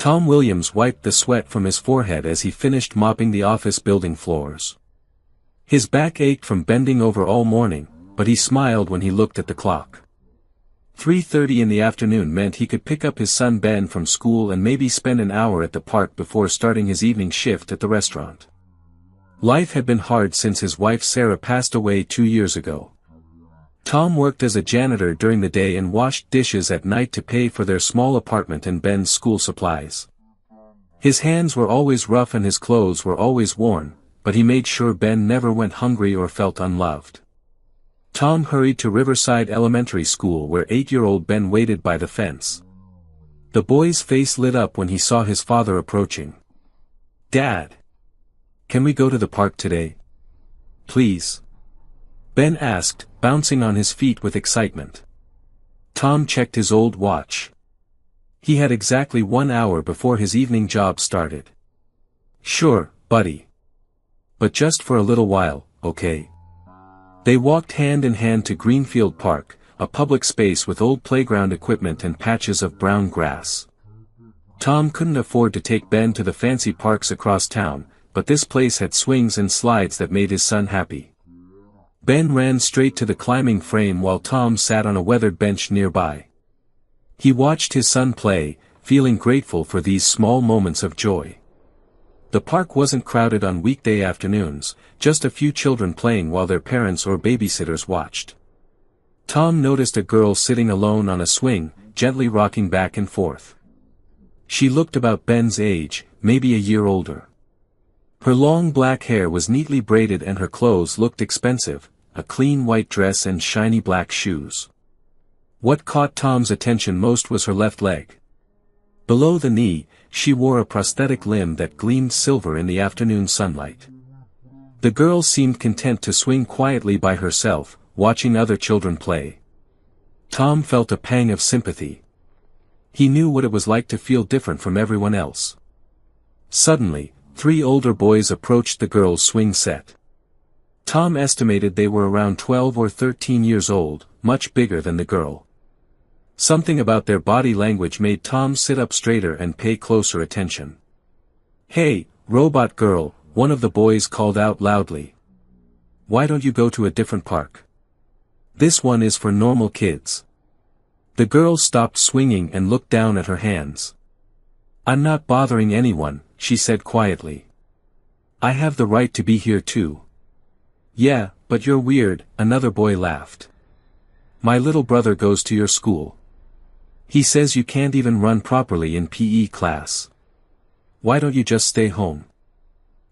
Tom Williams wiped the sweat from his forehead as he finished mopping the office building floors. His back ached from bending over all morning, but he smiled when he looked at the clock. 3:30 in the afternoon meant he could pick up his son Ben from school and maybe spend an hour at the park before starting his evening shift at the restaurant. Life had been hard since his wife Sarah passed away 2 years ago. Tom worked as a janitor during the day and washed dishes at night to pay for their small apartment and Ben's school supplies. His hands were always rough and his clothes were always worn, but he made sure Ben never went hungry or felt unloved. Tom hurried to Riverside Elementary School where 8-year-old Ben waited by the fence. The boy's face lit up when he saw his father approaching. "Dad! Can we go to the park today? Please?" Ben asked, bouncing on his feet with excitement. Tom checked his old watch. He had exactly 1 hour before his evening job started. "Sure, buddy. But just for a little while, okay?" They walked hand in hand to Greenfield Park, a public space with old playground equipment and patches of brown grass. Tom couldn't afford to take Ben to the fancy parks across town, but this place had swings and slides that made his son happy. Ben ran straight to the climbing frame while Tom sat on a weathered bench nearby. He watched his son play, feeling grateful for these small moments of joy. The park wasn't crowded on weekday afternoons, just a few children playing while their parents or babysitters watched. Tom noticed a girl sitting alone on a swing, gently rocking back and forth. She looked about Ben's age, maybe a year older. Her long black hair was neatly braided and her clothes looked expensive, a clean white dress and shiny black shoes. What caught Tom's attention most was her left leg. Below the knee, she wore a prosthetic limb that gleamed silver in the afternoon sunlight. The girl seemed content to swing quietly by herself, watching other children play. Tom felt a pang of sympathy. He knew what it was like to feel different from everyone else. Suddenly, 3 older boys approached the girl's swing set. Tom estimated they were around 12 or 13 years old, much bigger than the girl. Something about their body language made Tom sit up straighter and pay closer attention. "Hey, robot girl," one of the boys called out loudly. "Why don't you go to a different park? This one is for normal kids." The girl stopped swinging and looked down at her hands. "I'm not bothering anyone," she said quietly. "I have the right to be here too." "Yeah, but you're weird," another boy laughed. "My little brother goes to your school. He says you can't even run properly in PE class. Why don't you just stay home?"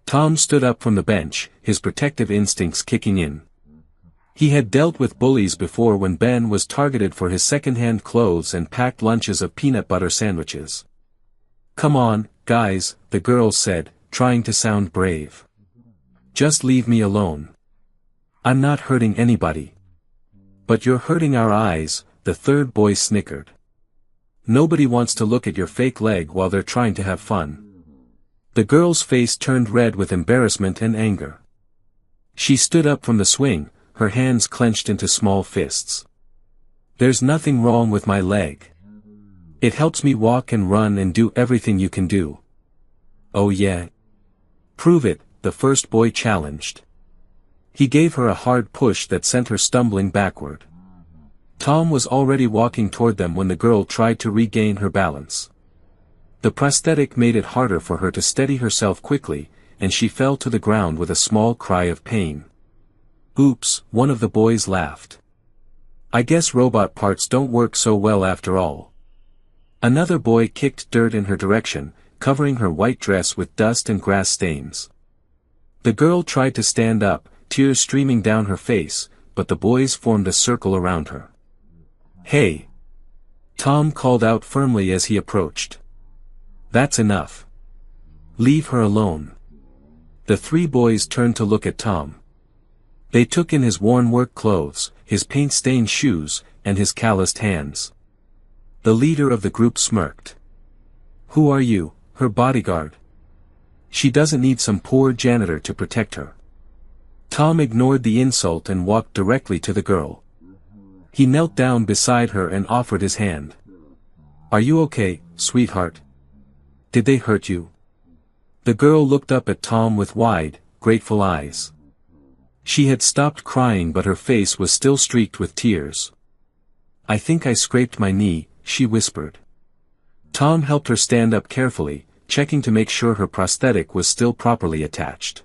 Tom stood up from the bench, his protective instincts kicking in. He had dealt with bullies before when Ben was targeted for his second-hand clothes and packed lunches of peanut butter sandwiches. "Come on, guys," the girl said, trying to sound brave. "Just leave me alone. I'm not hurting anybody." "But you're hurting our eyes," the third boy snickered. "Nobody wants to look at your fake leg while they're trying to have fun." The girl's face turned red with embarrassment and anger. She stood up from the swing, her hands clenched into small fists. "There's nothing wrong with my leg. It helps me walk and run and do everything you can do." "Oh yeah? Prove it," the first boy challenged. He gave her a hard push that sent her stumbling backward. Tom was already walking toward them when the girl tried to regain her balance. The prosthetic made it harder for her to steady herself quickly, and she fell to the ground with a small cry of pain. "Oops," one of the boys laughed. "I guess robot parts don't work so well after all." Another boy kicked dirt in her direction, covering her white dress with dust and grass stains. The girl tried to stand up, tears streaming down her face, but the boys formed a circle around her. "Hey!" Tom called out firmly as he approached. "That's enough. Leave her alone." The 3 boys turned to look at Tom. They took in his worn work clothes, his paint-stained shoes, and his calloused hands. The leader of the group smirked. "Who are you, her bodyguard? She doesn't need some poor janitor to protect her." Tom ignored the insult and walked directly to the girl. He knelt down beside her and offered his hand. "Are you okay, sweetheart? Did they hurt you? The girl looked up at Tom with wide, grateful eyes. She had stopped crying but her face was still streaked with tears. I think I scraped my knee, she whispered. Tom helped her stand up carefully, checking to make sure her prosthetic was still properly attached.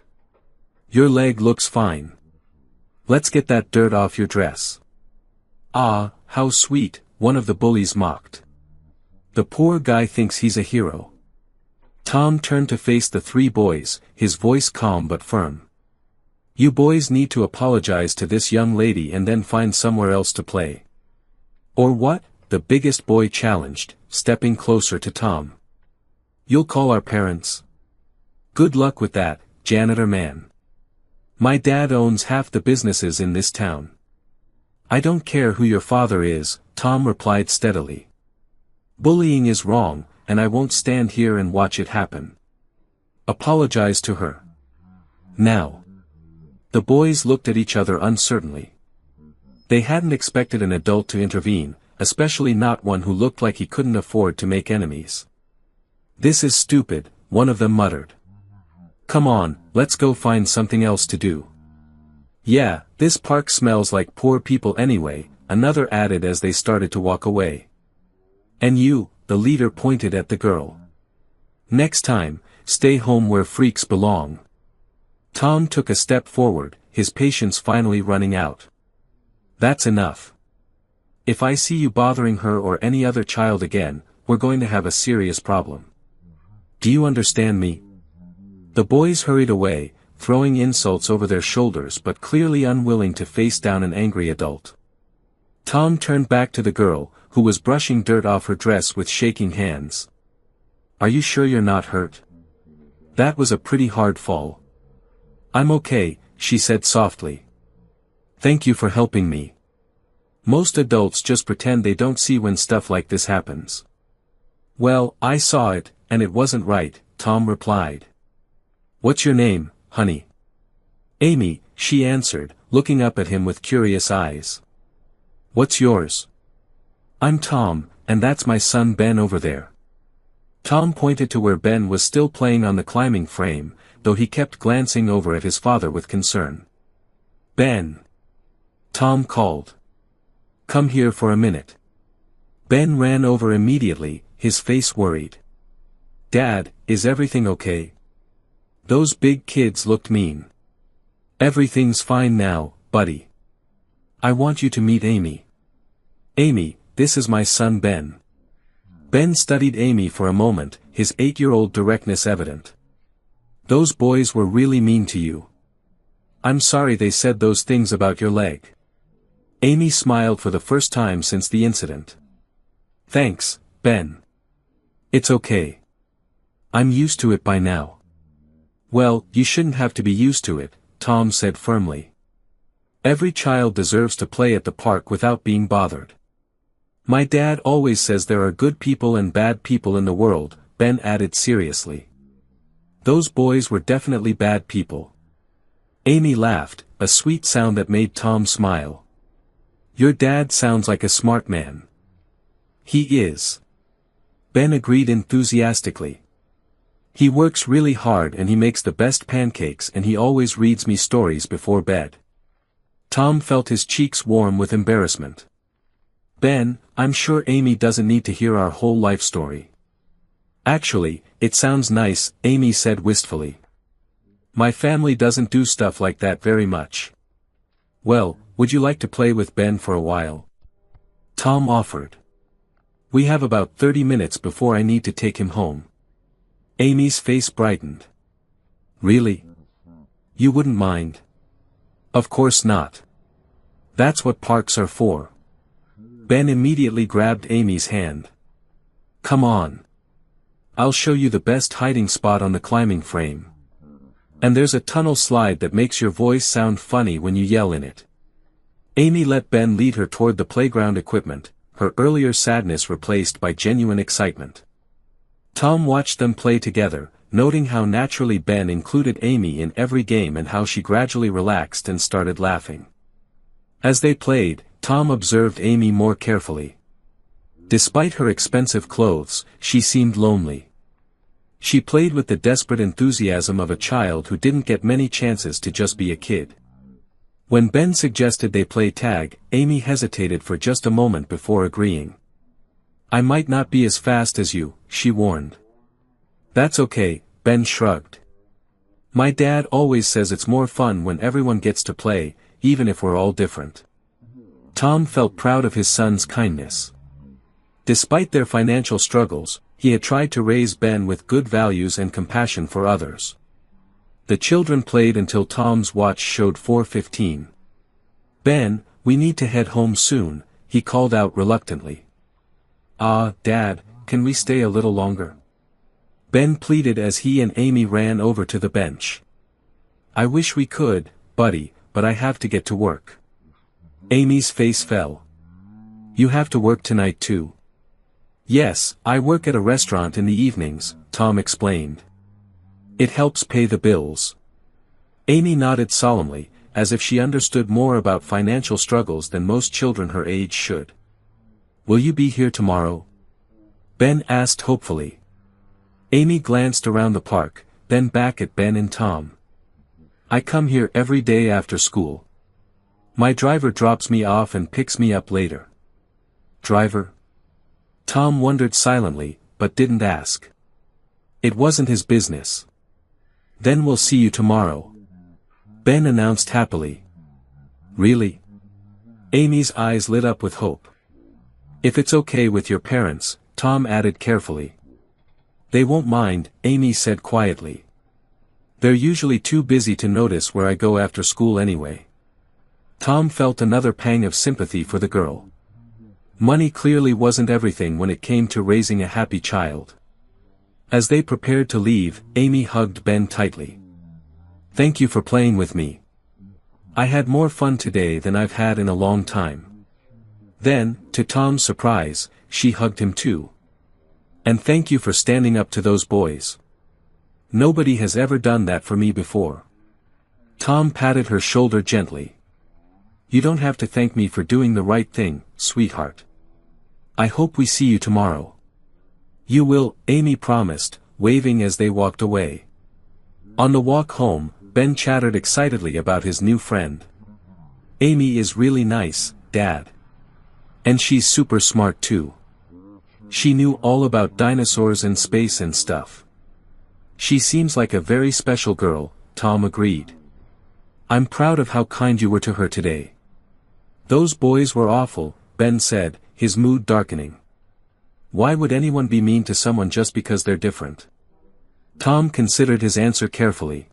Your leg looks fine. Let's get that dirt off your dress. Ah, how sweet, one of the bullies mocked. The poor guy thinks he's a hero. Tom turned to face the three boys, his voice calm but firm. You boys need to apologize to this young lady and then find somewhere else to play. Or what? The biggest boy challenged, stepping closer to Tom. You'll call our parents? Good luck with that, janitor man. My dad owns half the businesses in this town. I don't care who your father is, Tom replied steadily. Bullying is wrong, and I won't stand here and watch it happen. Apologize to her. Now. The boys looked at each other uncertainly. They hadn't expected an adult to intervene, especially not one who looked like he couldn't afford to make enemies. This is stupid, one of them muttered. Come on, let's go find something else to do. Yeah, this park smells like poor people anyway, another added as they started to walk away. And you, the leader pointed at the girl. Next time, stay home where freaks belong. Tom took a step forward, his patience finally running out. That's enough. If I see you bothering her or any other child again, we're going to have a serious problem. Do you understand me? The boys hurried away, throwing insults over their shoulders but clearly unwilling to face down an angry adult. Tom turned back to the girl, who was brushing dirt off her dress with shaking hands. Are you sure you're not hurt? That was a pretty hard fall. I'm okay, she said softly. Thank you for helping me. Most adults just pretend they don't see when stuff like this happens. Well, I saw it, and it wasn't right, Tom replied. What's your name, honey? Amy, she answered, looking up at him with curious eyes. What's yours? I'm Tom, and that's my son Ben over there. Tom pointed to where Ben was still playing on the climbing frame, though he kept glancing over at his father with concern. Ben. Tom called. Come here for a minute. Ben ran over immediately, his face worried. Dad, is everything okay? Those big kids looked mean. Everything's fine now, buddy. I want you to meet Amy. Amy, this is my son Ben. Ben studied Amy for a moment, his 8-year-old directness evident. Those boys were really mean to you. I'm sorry they said those things about your leg. Amy smiled for the first time since the incident. Thanks, Ben. It's okay. I'm used to it by now. Well, you shouldn't have to be used to it, Tom said firmly. Every child deserves to play at the park without being bothered. My dad always says there are good people and bad people in the world, Ben added seriously. Those boys were definitely bad people. Amy laughed, a sweet sound that made Tom smile. Your dad sounds like a smart man. He is. Ben agreed enthusiastically. He works really hard and he makes the best pancakes and he always reads me stories before bed. Tom felt his cheeks warm with embarrassment. Ben, I'm sure Amy doesn't need to hear our whole life story. Actually, it sounds nice, Amy said wistfully. My family doesn't do stuff like that very much. Well, would you like to play with Ben for a while? Tom offered. We have about 30 minutes before I need to take him home. Amy's face brightened. Really? You wouldn't mind? Of course not. That's what parks are for. Ben immediately grabbed Amy's hand. Come on. I'll show you the best hiding spot on the climbing frame. And there's a tunnel slide that makes your voice sound funny when you yell in it. Amy let Ben lead her toward the playground equipment, her earlier sadness replaced by genuine excitement. Tom watched them play together, noting how naturally Ben included Amy in every game and how she gradually relaxed and started laughing. As they played, Tom observed Amy more carefully. Despite her expensive clothes, she seemed lonely. She played with the desperate enthusiasm of a child who didn't get many chances to just be a kid. When Ben suggested they play tag, Amy hesitated for just a moment before agreeing. "I might not be as fast as you," she warned. "That's okay," Ben shrugged. "My dad always says it's more fun when everyone gets to play, even if we're all different." Tom felt proud of his son's kindness. Despite their financial struggles, he had tried to raise Ben with good values and compassion for others. The children played until Tom's watch showed 4:15. "Ben, we need to head home soon," he called out reluctantly. Dad, can we stay a little longer?" Ben pleaded as he and Amy ran over to the bench. "I wish we could, buddy, but I have to get to work." Amy's face fell. "You have to work tonight too." "Yes, I work at a restaurant in the evenings," Tom explained. "It helps pay the bills." Amy nodded solemnly, as if she understood more about financial struggles than most children her age should. "Will you be here tomorrow?" Ben asked hopefully. Amy glanced around the park, then back at Ben and Tom. "I come here every day after school. My driver drops me off and picks me up later." "Driver?" Tom wondered silently, but didn't ask. It wasn't his business. "Then we'll see you tomorrow," Ben announced happily. "Really?" Amy's eyes lit up with hope. "If it's okay with your parents," Tom added carefully. "They won't mind," Amy said quietly. "They're usually too busy to notice where I go after school anyway." Tom felt another pang of sympathy for the girl. Money clearly wasn't everything when it came to raising a happy child. As they prepared to leave, Amy hugged Ben tightly. "Thank you for playing with me. I had more fun today than I've had in a long time." Then, to Tom's surprise, she hugged him too. "And thank you for standing up to those boys. Nobody has ever done that for me before." Tom patted her shoulder gently. "You don't have to thank me for doing the right thing, sweetheart. I hope we see you tomorrow." "You will," Amy promised, waving as they walked away. On the walk home, Ben chattered excitedly about his new friend. "Amy is really nice, Dad. And she's super smart too. She knew all about dinosaurs and space and stuff." "She seems like a very special girl," Tom agreed. "I'm proud of how kind you were to her today." "Those boys were awful," Ben said, his mood darkening. "Why would anyone be mean to someone just because they're different?" Tom considered his answer carefully.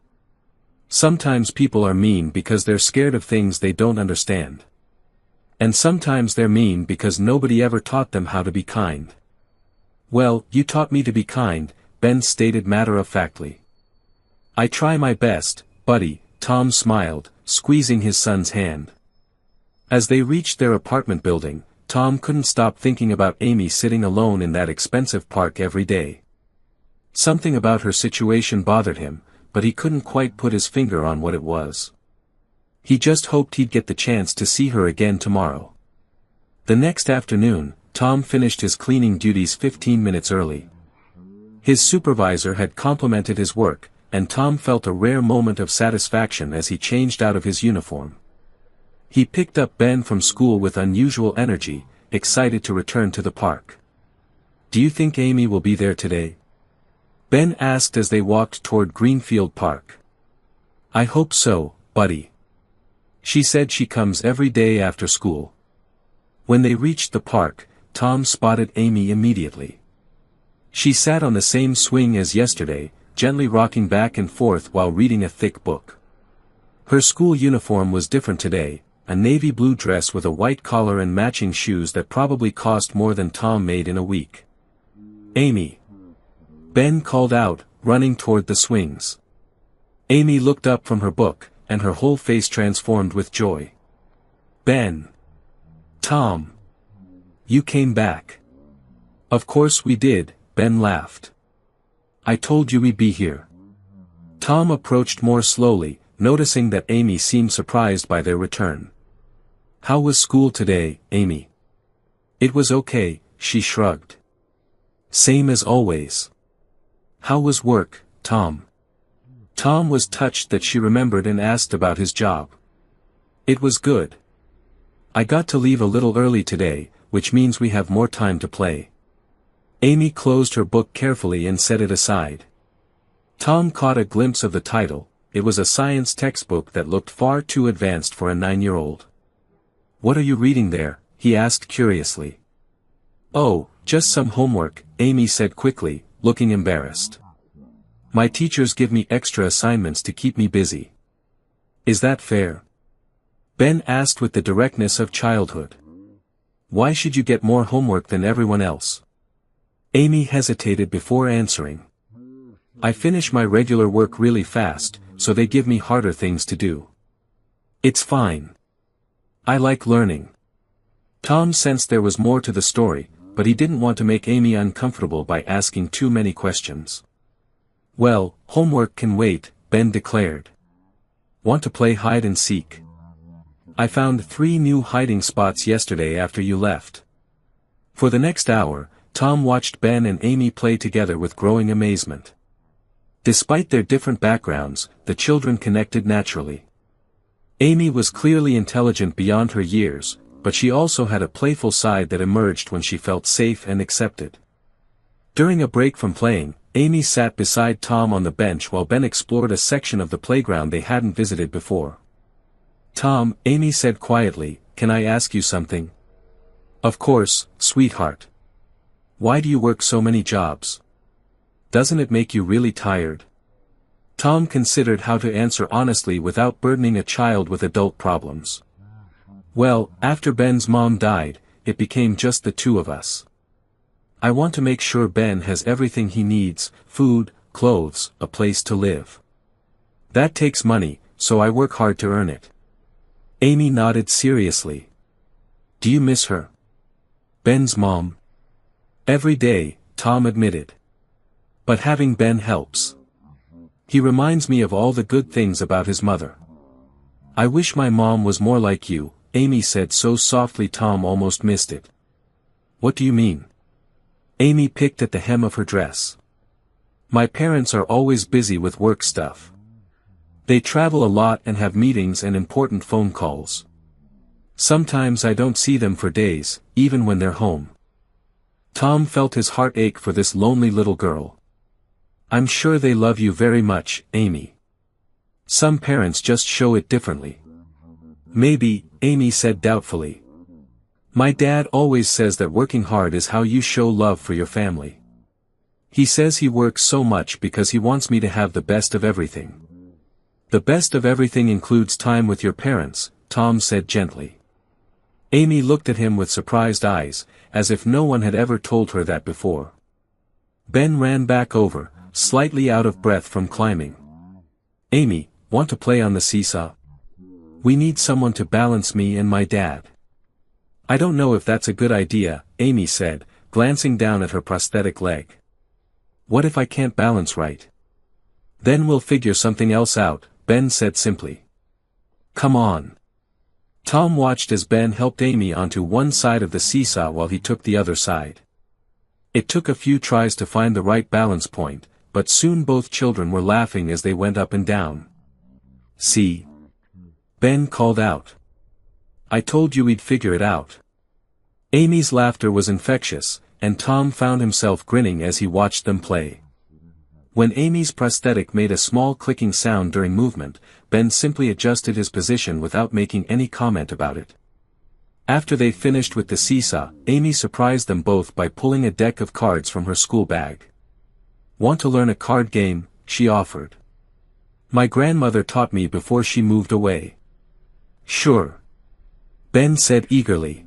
"Sometimes people are mean because they're scared of things they don't understand. And sometimes they're mean because nobody ever taught them how to be kind." "Well, you taught me to be kind," Ben stated matter-of-factly. "I try my best, buddy," Tom smiled, squeezing his son's hand. As they reached their apartment building, Tom couldn't stop thinking about Amy sitting alone in that expensive park every day. Something about her situation bothered him, but he couldn't quite put his finger on what it was. He just hoped he'd get the chance to see her again tomorrow. The next afternoon, Tom finished his cleaning duties 15 minutes early. His supervisor had complimented his work, and Tom felt a rare moment of satisfaction as he changed out of his uniform. He picked up Ben from school with unusual energy, excited to return to the park. "Do you think Amy will be there today?" Ben asked as they walked toward Greenfield Park. "I hope so, buddy. She said she comes every day after school." When they reached the park, Tom spotted Amy immediately. She sat on the same swing as yesterday, gently rocking back and forth while reading a thick book. Her school uniform was different today, a navy blue dress with a white collar and matching shoes that probably cost more than Tom made in a week. "Amy!" Ben called out, running toward the swings. Amy looked up from her book, and her whole face transformed with joy. "Ben! Tom! You came back." "Of course we did," Ben laughed. "I told you we'd be here." Tom approached more slowly, noticing that Amy seemed surprised by their return. "How was school today, Amy?" "It was okay," she shrugged. "Same as always." How was work, Tom? Tom was touched that she remembered and asked about his job. It was good. I got to leave a little early today, which means we have more time to play. Amy closed her book carefully and set it aside. Tom caught a glimpse of the title. It was a science textbook that looked far too advanced for a 9-year-old. What are you reading there? He asked curiously. Oh, just some homework, Amy said quickly, looking embarrassed. My teachers give me extra assignments to keep me busy. Is that fair? Ben asked with the directness of childhood. Why should you get more homework than everyone else? Amy hesitated before answering. I finish my regular work really fast, so they give me harder things to do. It's fine. I like learning. Tom sensed there was more to the story, but he didn't want to make Amy uncomfortable by asking too many questions. Well, homework can wait, Ben declared. Want to play hide and seek? I found 3 new hiding spots yesterday after you left. For the next hour, Tom watched Ben and Amy play together with growing amazement. Despite their different backgrounds, the children connected naturally. Amy was clearly intelligent beyond her years, but she also had a playful side that emerged when she felt safe and accepted. During a break from playing, Amy sat beside Tom on the bench while Ben explored a section of the playground they hadn't visited before. Tom, Amy said quietly, can I ask you something? Of course, sweetheart. Why do you work so many jobs? Doesn't it make you really tired? Tom considered how to answer honestly without burdening a child with adult problems. Well, after Ben's mom died, it became just the 2 of us. I want to make sure Ben has everything he needs, food, clothes, a place to live. That takes money, so I work hard to earn it. Amy nodded seriously. Do you miss her? Ben's mom? Every day, Tom admitted. But having Ben helps. He reminds me of all the good things about his mother. I wish my mom was more like you, Amy said so softly Tom almost missed it. What do you mean? Amy picked at the hem of her dress. My parents are always busy with work stuff. They travel a lot and have meetings and important phone calls. Sometimes I don't see them for days, even when they're home. Tom felt his heart ache for this lonely little girl. I'm sure they love you very much, Amy. Some parents just show it differently. Maybe, Amy said doubtfully. My dad always says that working hard is how you show love for your family. He says he works so much because he wants me to have the best of everything. The best of everything includes time with your parents, Tom said gently. Amy looked at him with surprised eyes, as if no one had ever told her that before. Ben ran back over, slightly out of breath from climbing. Amy, want to play on the seesaw? We need someone to balance me and my dad. I don't know if that's a good idea, Amy said, glancing down at her prosthetic leg. What if I can't balance right? Then we'll figure something else out, Ben said simply. Come on. Tom watched as Ben helped Amy onto one side of the seesaw while he took the other side. It took a few tries to find the right balance point, but soon both children were laughing as they went up and down. See? Ben called out. I told you we'd figure it out. Amy's laughter was infectious, and Tom found himself grinning as he watched them play. When Amy's prosthetic made a small clicking sound during movement, Ben simply adjusted his position without making any comment about it. After they finished with the seesaw, Amy surprised them both by pulling a deck of cards from her school bag. Want to learn a card game? She offered. My grandmother taught me before she moved away. Sure. Ben said eagerly.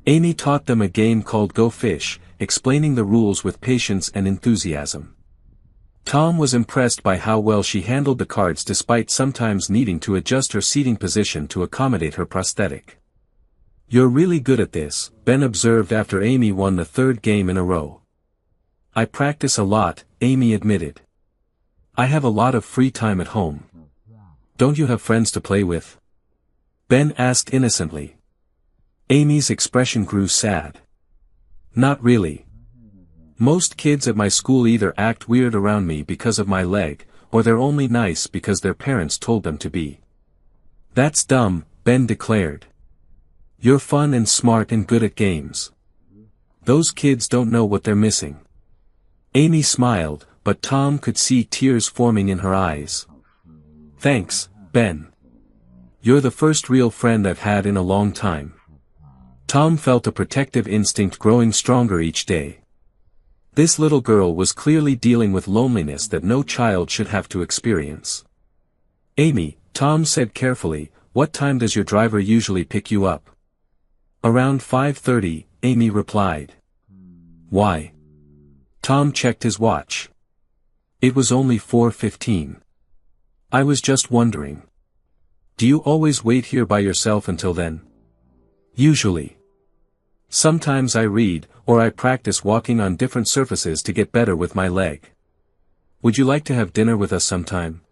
Amy taught them a game called Go Fish, explaining the rules with patience and enthusiasm. Tom was impressed by how well she handled the cards despite sometimes needing to adjust her seating position to accommodate her prosthetic. You're really good at this, Ben observed after Amy won the 3rd game in a row. I practice a lot, Amy admitted. I have a lot of free time at home. Don't you have friends to play with? Ben asked innocently. Amy's expression grew sad. Not really. Most kids at my school either act weird around me because of my leg, or they're only nice because their parents told them to be. That's dumb, Ben declared. You're fun and smart and good at games. Those kids don't know what they're missing. Amy smiled, but Tom could see tears forming in her eyes. Thanks, Ben. You're the first real friend I've had in a long time. Tom felt a protective instinct growing stronger each day. This little girl was clearly dealing with loneliness that no child should have to experience. Amy, Tom said carefully, what time does your driver usually pick you up? Around 5:30, Amy replied. Why? Tom checked his watch. It was only 4:15. I was just wondering. Do you always wait here by yourself until then? Usually. Sometimes I read, or I practice walking on different surfaces to get better with my leg. Would you like to have dinner with us sometime?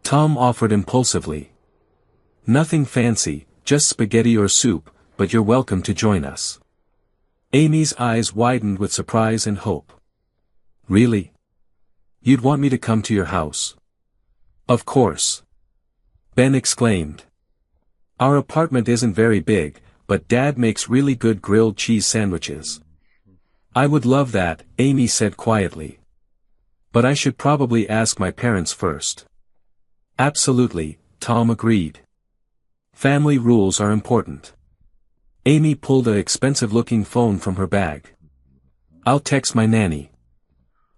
Tom offered impulsively. Nothing fancy, just spaghetti or soup, but you're welcome to join us. Amy's eyes widened with surprise and hope. Really? You'd want me to come to your house? Of course. Ben exclaimed. Our apartment isn't very big, but Dad makes really good grilled cheese sandwiches. I would love that, Amy said quietly. But I should probably ask my parents first. Absolutely, Tom agreed. Family rules are important. Amy pulled an expensive-looking phone from her bag. I'll text my nanny.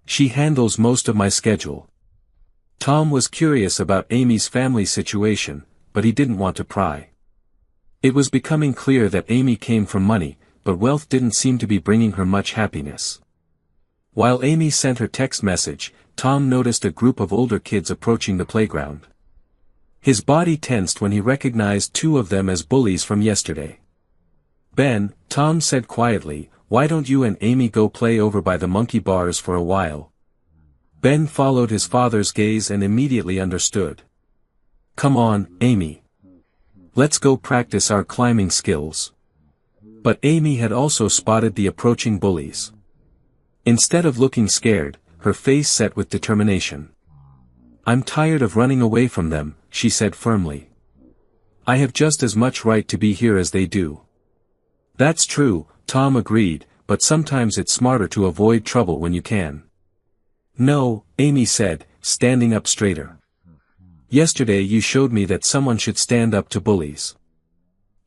She handles most of my schedule. Tom was curious about Amy's family situation, but he didn't want to pry. It was becoming clear that Amy came from money, but wealth didn't seem to be bringing her much happiness. While Amy sent her text message, Tom noticed a group of older kids approaching the playground. His body tensed when he recognized two of them as bullies from yesterday. Ben, Tom said quietly, why don't you and Amy go play over by the monkey bars for a while? Ben followed his father's gaze and immediately understood. Come on, Amy. Let's go practice our climbing skills. But Amy had also spotted the approaching bullies. Instead of looking scared, her face set with determination. I'm tired of running away from them, she said firmly. I have just as much right to be here as they do. That's true, Tom agreed, but sometimes it's smarter to avoid trouble when you can. No, Amy said, standing up straighter. Yesterday you showed me that someone should stand up to bullies.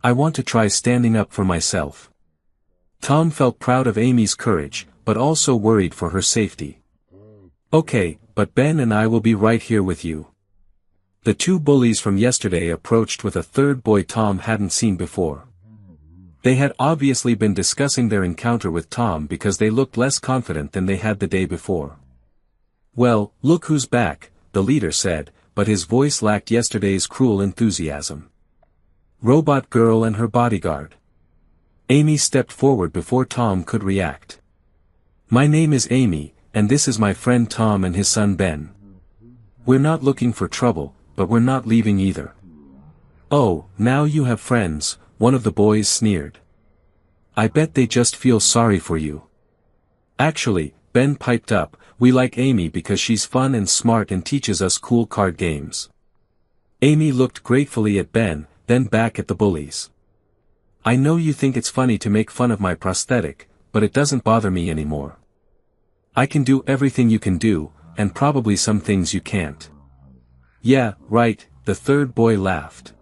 I want to try standing up for myself. Tom felt proud of Amy's courage, but also worried for her safety. Okay, but Ben and I will be right here with you. The two bullies from yesterday approached with a third boy Tom hadn't seen before. They had obviously been discussing their encounter with Tom because they looked less confident than they had the day before. Well, look who's back, the leader said, but his voice lacked yesterday's cruel enthusiasm. Robot Girl and her bodyguard. Amy stepped forward before Tom could react. My name is Amy, and this is my friend Tom and his son Ben. We're not looking for trouble, but we're not leaving either. Oh, now you have friends, one of the boys sneered. I bet they just feel sorry for you. Actually, Ben piped up, we like Amy because she's fun and smart and teaches us cool card games. Amy looked gratefully at Ben, then back at the bullies. I know you think it's funny to make fun of my prosthetic, but it doesn't bother me anymore. I can do everything you can do, and probably some things you can't. Yeah, right, the third boy laughed.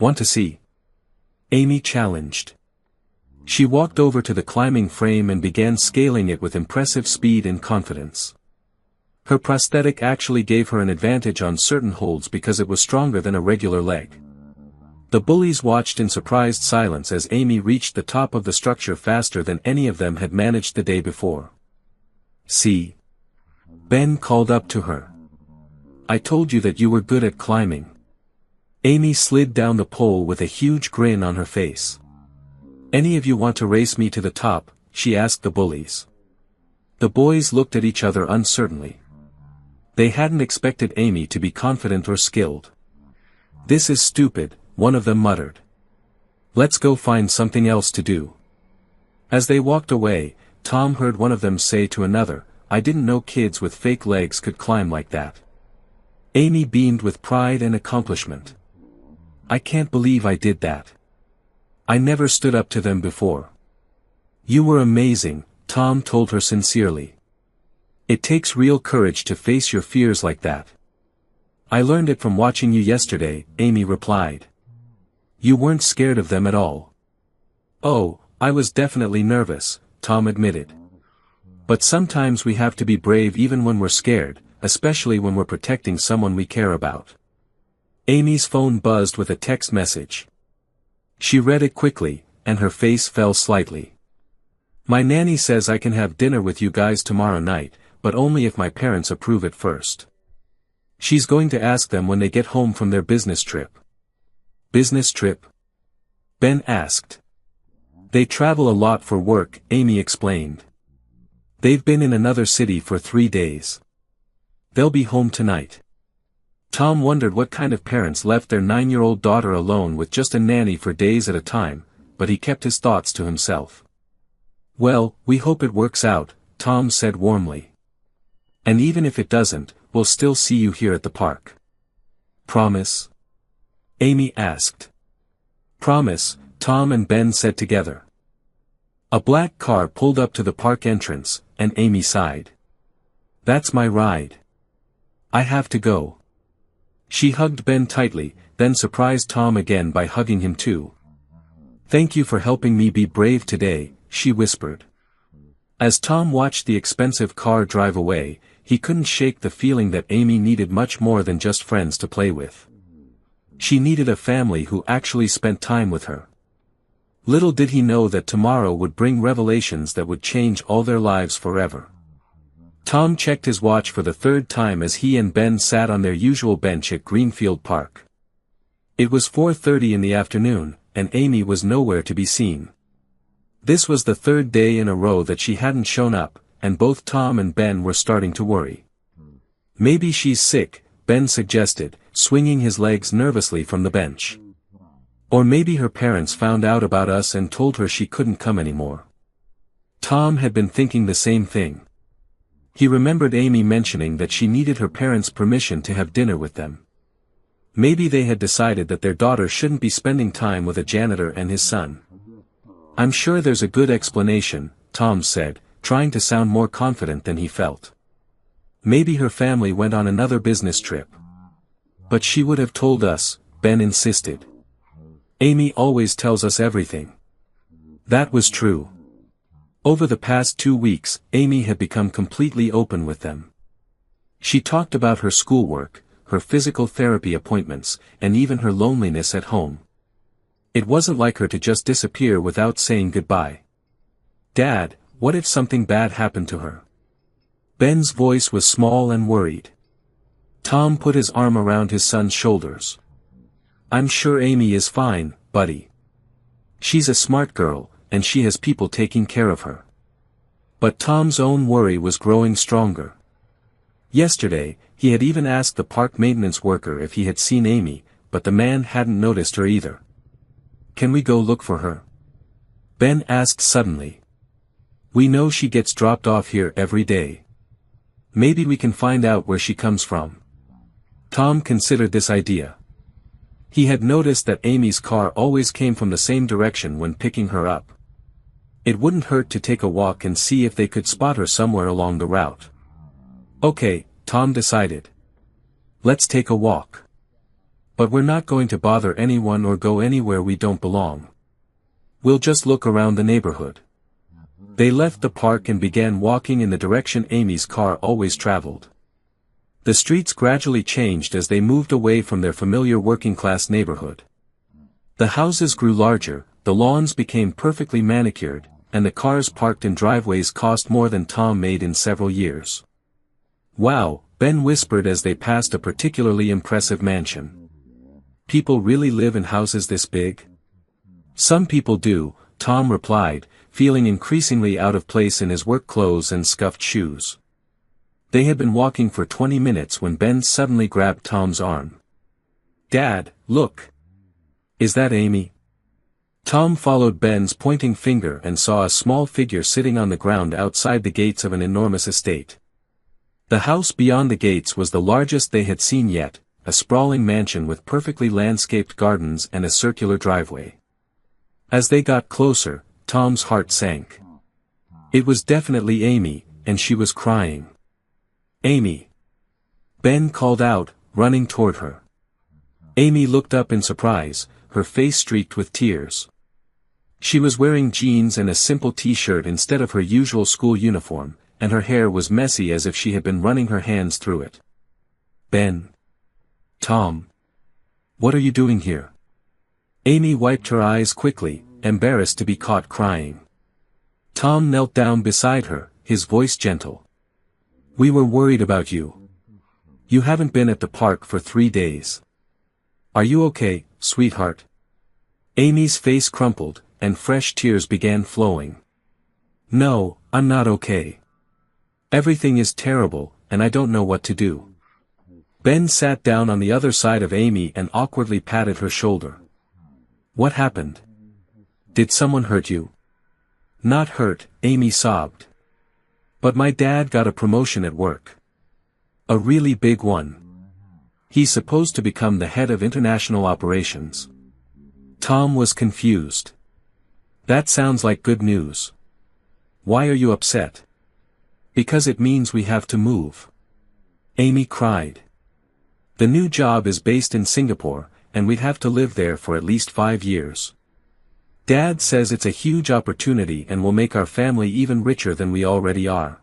Want to see? Amy challenged. She walked over to the climbing frame and began scaling it with impressive speed and confidence. Her prosthetic actually gave her an advantage on certain holds because it was stronger than a regular leg. The bullies watched in surprised silence as Amy reached the top of the structure faster than any of them had managed the day before. See? Ben called up to her. I told you that you were good at climbing. Amy slid down the pole with a huge grin on her face. Any of you want to race me to the top? She asked the bullies. The boys looked at each other uncertainly. They hadn't expected Amy to be confident or skilled. This is stupid, one of them muttered. Let's go find something else to do. As they walked away, Tom heard one of them say to another, "I didn't know kids with fake legs could climb like that." Amy beamed with pride and accomplishment. "I can't believe I did that. I never stood up to them before." "You were amazing," Tom told her sincerely. "It takes real courage to face your fears like that." "I learned it from watching you yesterday," Amy replied. "You weren't scared of them at all." "Oh, I was definitely nervous," Tom admitted. "But sometimes we have to be brave even when we're scared, especially when we're protecting someone we care about." Amy's phone buzzed with a text message. She read it quickly, and her face fell slightly. "My nanny says I can have dinner with you guys tomorrow night, but only if my parents approve it first. She's going to ask them when they get home from their business trip." "Business trip?" Ben asked. "They travel a lot for work," Amy explained. "They've been in another city for 3 days. They'll be home tonight." Tom wondered what kind of parents left their 9-year-old daughter alone with just a nanny for days at a time, but he kept his thoughts to himself. "Well, we hope it works out," Tom said warmly. "And even if it doesn't, we'll still see you here at the park." "Promise?" Amy asked. "Promise," Tom and Ben said together. A black car pulled up to the park entrance, and Amy sighed. "That's my ride. I have to go." She hugged Ben tightly, then surprised Tom again by hugging him too. "Thank you for helping me be brave today," she whispered. As Tom watched the expensive car drive away, he couldn't shake the feeling that Amy needed much more than just friends to play with. She needed a family who actually spent time with her. Little did he know that tomorrow would bring revelations that would change all their lives forever. Tom checked his watch for the 3rd time as he and Ben sat on their usual bench at Greenfield Park. It was 4:30 in the afternoon, and Amy was nowhere to be seen. This was the 3rd day in a row that she hadn't shown up, and both Tom and Ben were starting to worry. "Maybe she's sick," Ben suggested, swinging his legs nervously from the bench. "Or maybe her parents found out about us and told her she couldn't come anymore." Tom had been thinking the same thing. He remembered Amy mentioning that she needed her parents' permission to have dinner with them. Maybe they had decided that their daughter shouldn't be spending time with a janitor and his son. "I'm sure there's a good explanation," Tom said, trying to sound more confident than he felt. "Maybe her family went on another business trip." "But she would have told us," Ben insisted. "Amy always tells us everything." That was true. Over the past 2 weeks, Amy had become completely open with them. She talked about her schoolwork, her physical therapy appointments, and even her loneliness at home. It wasn't like her to just disappear without saying goodbye. "Dad, what if something bad happened to her?" Ben's voice was small and worried. Tom put his arm around his son's shoulders. "I'm sure Amy is fine, buddy. She's a smart girl, and she has people taking care of her." But Tom's own worry was growing stronger. Yesterday, he had even asked the park maintenance worker if he had seen Amy, but the man hadn't noticed her either. "Can we go look for her?" Ben asked suddenly. "We know she gets dropped off here every day. Maybe we can find out where she comes from." Tom considered this idea. He had noticed that Amy's car always came from the same direction when picking her up. It wouldn't hurt to take a walk and see if they could spot her somewhere along the route. "Okay," Tom decided. "Let's take a walk. But we're not going to bother anyone or go anywhere we don't belong. We'll just look around the neighborhood." They left the park and began walking in the direction Amy's car always traveled. The streets gradually changed as they moved away from their familiar working-class neighborhood. The houses grew larger, the lawns became perfectly manicured, and the cars parked in driveways cost more than Tom made in several years. "Wow," Ben whispered as they passed a particularly impressive mansion. "People really live in houses this big?" "Some people do," Tom replied, feeling increasingly out of place in his work clothes and scuffed shoes. They had been walking for 20 minutes when Ben suddenly grabbed Tom's arm. "Dad, look! Is that Amy?" Tom followed Ben's pointing finger and saw a small figure sitting on the ground outside the gates of an enormous estate. The house beyond the gates was the largest they had seen yet, a sprawling mansion with perfectly landscaped gardens and a circular driveway. As they got closer, Tom's heart sank. It was definitely Amy, and she was crying. "Amy!" Ben called out, running toward her. Amy looked up in surprise, her face streaked with tears. She was wearing jeans and a simple t-shirt instead of her usual school uniform, and her hair was messy as if she had been running her hands through it. "Ben. Tom. What are you doing here?" Amy wiped her eyes quickly, embarrassed to be caught crying. Tom knelt down beside her, his voice gentle. "We were worried about you. You haven't been at the park for 3 days. Are you okay, sweetheart?" Amy's face crumpled, and fresh tears began flowing. "No, I'm not okay. Everything is terrible, and I don't know what to do." Ben sat down on the other side of Amy and awkwardly patted her shoulder. "What happened? Did someone hurt you?" "Not hurt," Amy sobbed. "But my dad got a promotion at work. A really big one. He's supposed to become the head of international operations." Tom was confused. "That sounds like good news. Why are you upset?" "Because it means we have to move." Amy cried. "The new job is based in Singapore, and we'd have to live there for at least 5 years. Dad says it's a huge opportunity and will make our family even richer than we already are."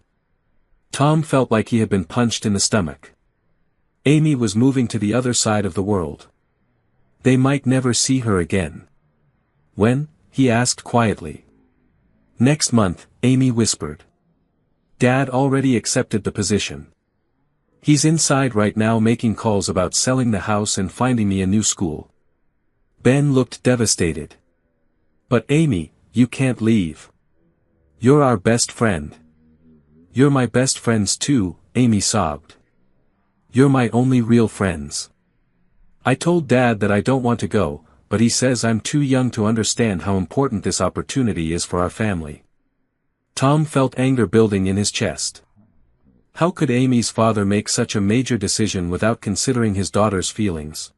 Tom felt like he had been punched in the stomach. Amy was moving to the other side of the world. They might never see her again. "When?" he asked quietly. "Next month," Amy whispered. "Dad already accepted the position. He's inside right now making calls about selling the house and finding me a new school." Ben looked devastated. "But Amy, you can't leave. You're our best friend." "You're my best friends too," Amy sobbed. "You're my only real friends. I told Dad that I don't want to go, but he says I'm too young to understand how important this opportunity is for our family." Tom felt anger building in his chest. How could Amy's father make such a major decision without considering his daughter's feelings?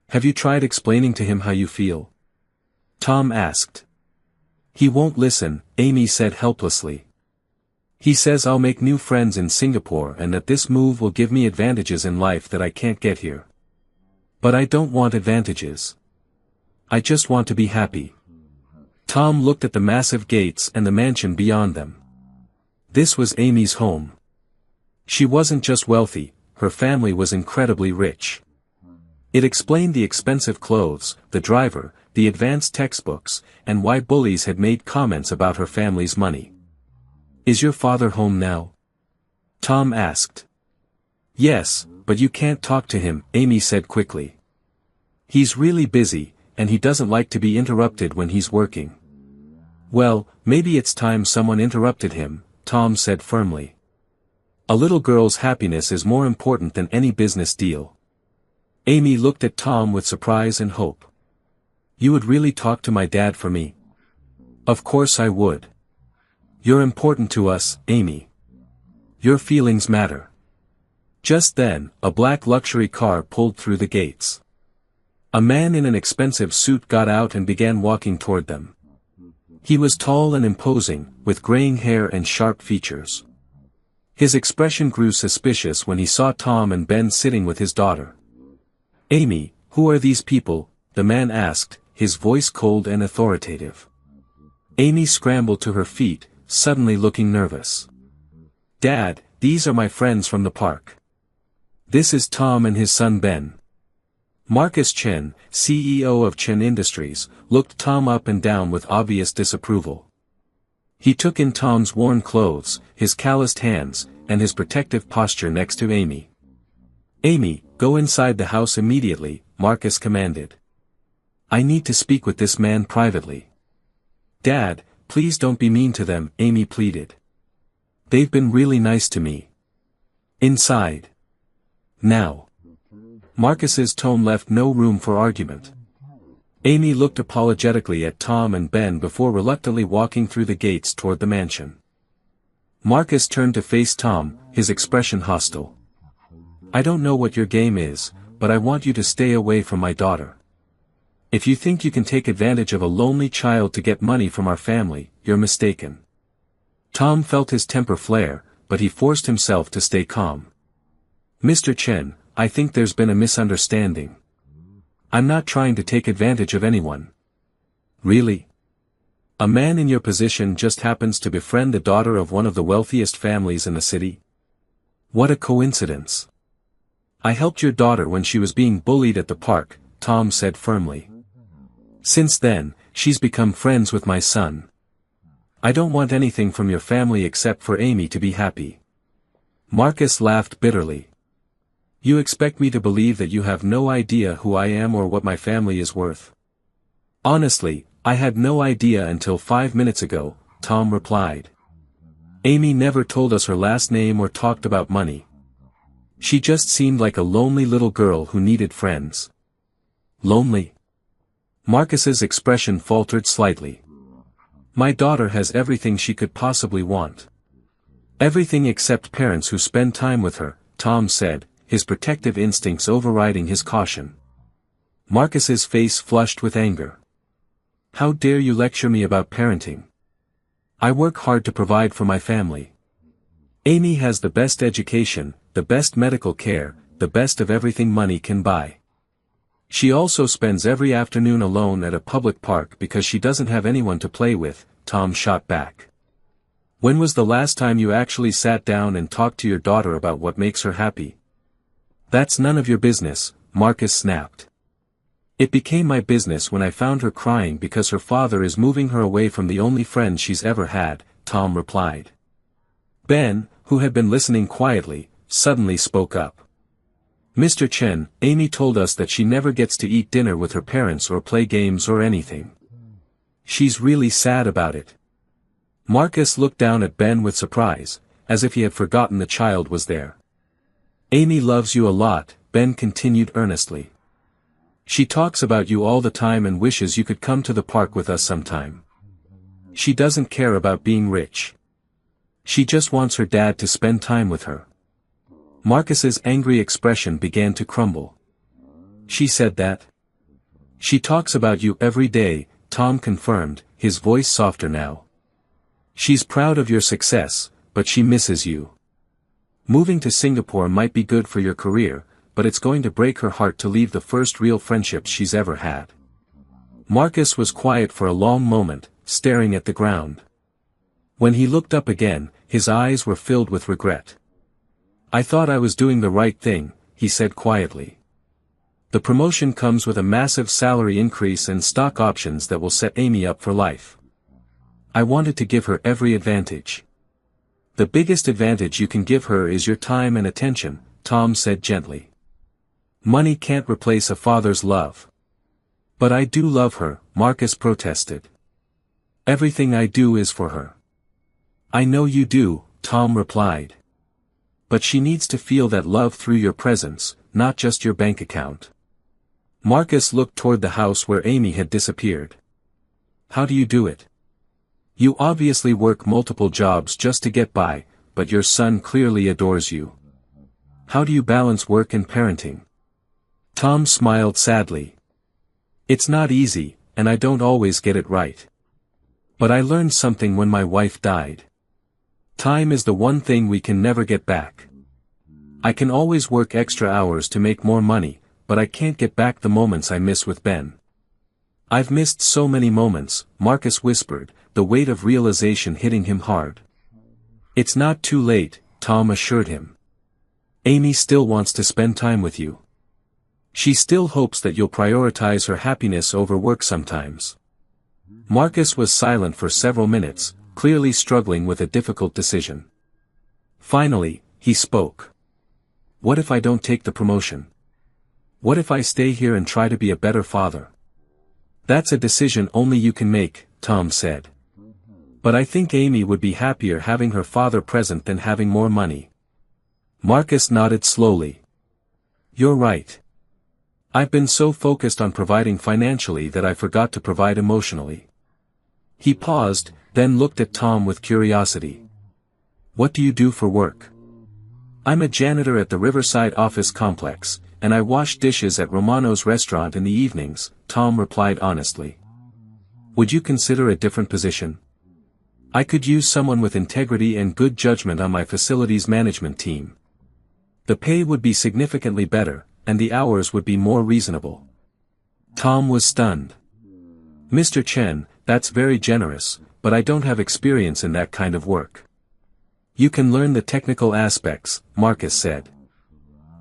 "Have you tried explaining to him how you feel?" Tom asked. "He won't listen," Amy said helplessly. "He says I'll make new friends in Singapore and that this move will give me advantages in life that I can't get here. But I don't want advantages. I just want to be happy." Tom looked at the massive gates and the mansion beyond them. This was Amy's home. She wasn't just wealthy, her family was incredibly rich. It explained the expensive clothes, the driver, the advanced textbooks, and why bullies had made comments about her family's money. "Is your father home now?" Tom asked. "Yes, but you can't talk to him," Amy said quickly. "He's really busy, and he doesn't like to be interrupted when he's working." "Well, maybe it's time someone interrupted him," Tom said firmly. "A little girl's happiness is more important than any business deal." Amy looked at Tom with surprise and hope. "You would really talk to my dad for me?" "Of course I would. You're important to us, Amy. Your feelings matter." Just then, a black luxury car pulled through the gates. A man in an expensive suit got out and began walking toward them. He was tall and imposing, with graying hair and sharp features. His expression grew suspicious when he saw Tom and Ben sitting with his daughter. "Amy, who are these people?" the man asked, his voice cold and authoritative. Amy scrambled to her feet, suddenly looking nervous. "Dad, these are my friends from the park. This is Tom and his son Ben." Marcus Chen, CEO of Chen Industries, looked Tom up and down with obvious disapproval. He took in Tom's worn clothes, his calloused hands, and his protective posture next to Amy. "Amy, go inside the house immediately," Marcus commanded. "I need to speak with this man privately." "Dad, please don't be mean to them," Amy pleaded. "They've been really nice to me. Inside. Now." Marcus's tone left no room for argument. Amy looked apologetically at Tom and Ben before reluctantly walking through the gates toward the mansion. Marcus turned to face Tom, his expression hostile. "I don't know what your game is, but I want you to stay away from my daughter. If you think you can take advantage of a lonely child to get money from our family, you're mistaken." Tom felt his temper flare, but he forced himself to stay calm. "Mr. Chen, I think there's been a misunderstanding. I'm not trying to take advantage of anyone." "Really? A man in your position just happens to befriend the daughter of one of the wealthiest families in the city? What a coincidence." "I helped your daughter when she was being bullied at the park," Tom said firmly. "Since then, she's become friends with my son. I don't want anything from your family except for Amy to be happy." Marcus laughed bitterly. "You expect me to believe that you have no idea who I am or what my family is worth?" "Honestly, I had no idea until 5 minutes ago," Tom replied. "Amy never told us her last name or talked about money. She just seemed like a lonely little girl who needed friends." "Lonely?" Marcus's expression faltered slightly. "My daughter has everything she could possibly want. Everything except parents who spend time with her," Tom said, his protective instincts overriding his caution. Marcus's face flushed with anger. "How dare you lecture me about parenting? I work hard to provide for my family. Amy has the best education, the best medical care, the best of everything money can buy. She also spends every afternoon alone at a public park because she doesn't have anyone to play with," Tom shot back. "When was the last time you actually sat down and talked to your daughter about what makes her happy?" "That's none of your business," Marcus snapped. "It became my business when I found her crying because her father is moving her away from the only friend she's ever had," Tom replied. Ben, who had been listening quietly, suddenly spoke up. "Mr. Chen, Amy told us that she never gets to eat dinner with her parents or play games or anything. She's really sad about it." Marcus looked down at Ben with surprise, as if he had forgotten the child was there. "Amy loves you a lot," Ben continued earnestly. "She talks about you all the time and wishes you could come to the park with us sometime. She doesn't care about being rich. She just wants her dad to spend time with her." Marcus's angry expression began to crumble. "She said that?" "She talks about you every day," Tom confirmed, his voice softer now. "She's proud of your success, but she misses you. Moving to Singapore might be good for your career, but it's going to break her heart to leave the first real friendship she's ever had." Marcus was quiet for a long moment, staring at the ground. When he looked up again, his eyes were filled with regret. "I thought I was doing the right thing," he said quietly. "The promotion comes with a massive salary increase and stock options that will set Amy up for life. I wanted to give her every advantage." "The biggest advantage you can give her is your time and attention," Tom said gently. "Money can't replace a father's love." "But I do love her," Marcus protested. "Everything I do is for her." "I know you do," Tom replied. "But she needs to feel that love through your presence, not just your bank account." Marcus looked toward the house where Amy had disappeared. "How do you do it? You obviously work multiple jobs just to get by, but your son clearly adores you. How do you balance work and parenting?" Tom smiled sadly. "It's not easy, and I don't always get it right. But I learned something when my wife died. Time is the one thing we can never get back. I can always work extra hours to make more money, but I can't get back the moments I miss with Ben." "I've missed so many moments," Marcus whispered, the weight of realization hitting him hard. "It's not too late," Tom assured him. "Amy still wants to spend time with you. She still hopes that you'll prioritize her happiness over work sometimes." Marcus was silent for several minutes, clearly struggling with a difficult decision. Finally, he spoke. "What if I don't take the promotion? What if I stay here and try to be a better father?" "That's a decision only you can make," Tom said. "But I think Amy would be happier having her father present than having more money." Marcus nodded slowly. "You're right. I've been so focused on providing financially that I forgot to provide emotionally. He paused, then looked at Tom with curiosity. What do you do for work? I'm a janitor at the Riverside office complex, and I wash dishes at Romano's restaurant in the evenings, Tom replied honestly. Would you consider a different position? I could use someone with integrity and good judgment on my facilities management team. The pay would be significantly better, and the hours would be more reasonable. Tom was stunned. Mr. Chen, that's very generous, but I don't have experience in that kind of work. You can learn the technical aspects, Marcus said.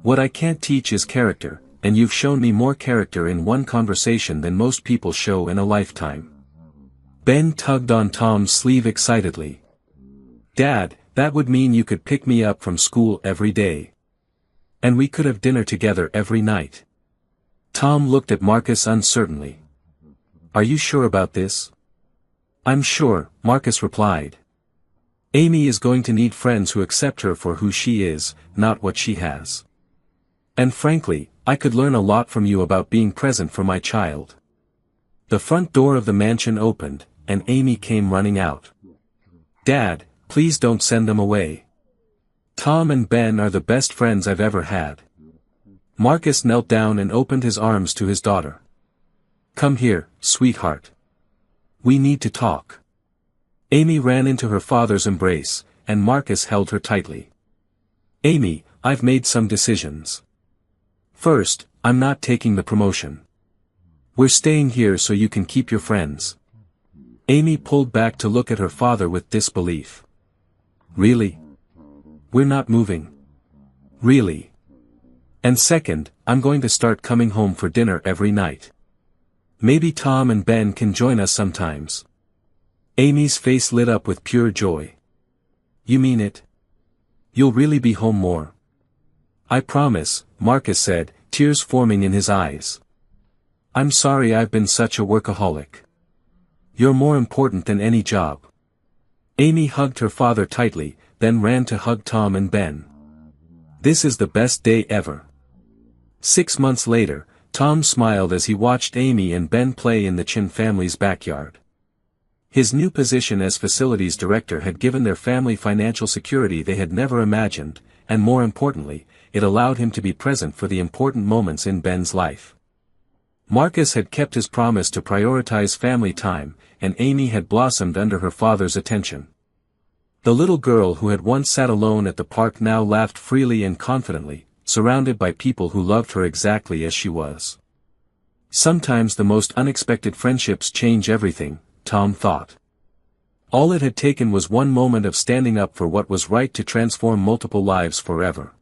What I can't teach is character, and you've shown me more character in one conversation than most people show in a lifetime. Ben tugged on Tom's sleeve excitedly. Dad, that would mean you could pick me up from school every day. And we could have dinner together every night. Tom looked at Marcus uncertainly. Are you sure about this? I'm sure, Marcus replied. Amy is going to need friends who accept her for who she is, not what she has. And frankly, I could learn a lot from you about being present for my child. The front door of the mansion opened, and Amy came running out. Dad, please don't send them away. Tom and Ben are the best friends I've ever had. Marcus knelt down and opened his arms to his daughter. Come here, sweetheart. We need to talk. Amy ran into her father's embrace, and Marcus held her tightly. Amy, I've made some decisions. First, I'm not taking the promotion. We're staying here so you can keep your friends. Amy pulled back to look at her father with disbelief. Really? We're not moving. Really? And second, I'm going to start coming home for dinner every night. Maybe Tom and Ben can join us sometimes. Amy's face lit up with pure joy. You mean it? You'll really be home more? I promise, Marcus said, tears forming in his eyes. I'm sorry I've been such a workaholic. You're more important than any job. Amy hugged her father tightly, then ran to hug Tom and Ben. This is the best day ever. 6 months later, Tom smiled as he watched Amy and Ben play in the Chen family's backyard. His new position as facilities director had given their family financial security they had never imagined, and more importantly, it allowed him to be present for the important moments in Ben's life. Marcus had kept his promise to prioritize family time, and Amy had blossomed under her father's attention. The little girl who had once sat alone at the park now laughed freely and confidently, surrounded by people who loved her exactly as she was. Sometimes the most unexpected friendships change everything, Tom thought. All it had taken was one moment of standing up for what was right to transform multiple lives forever.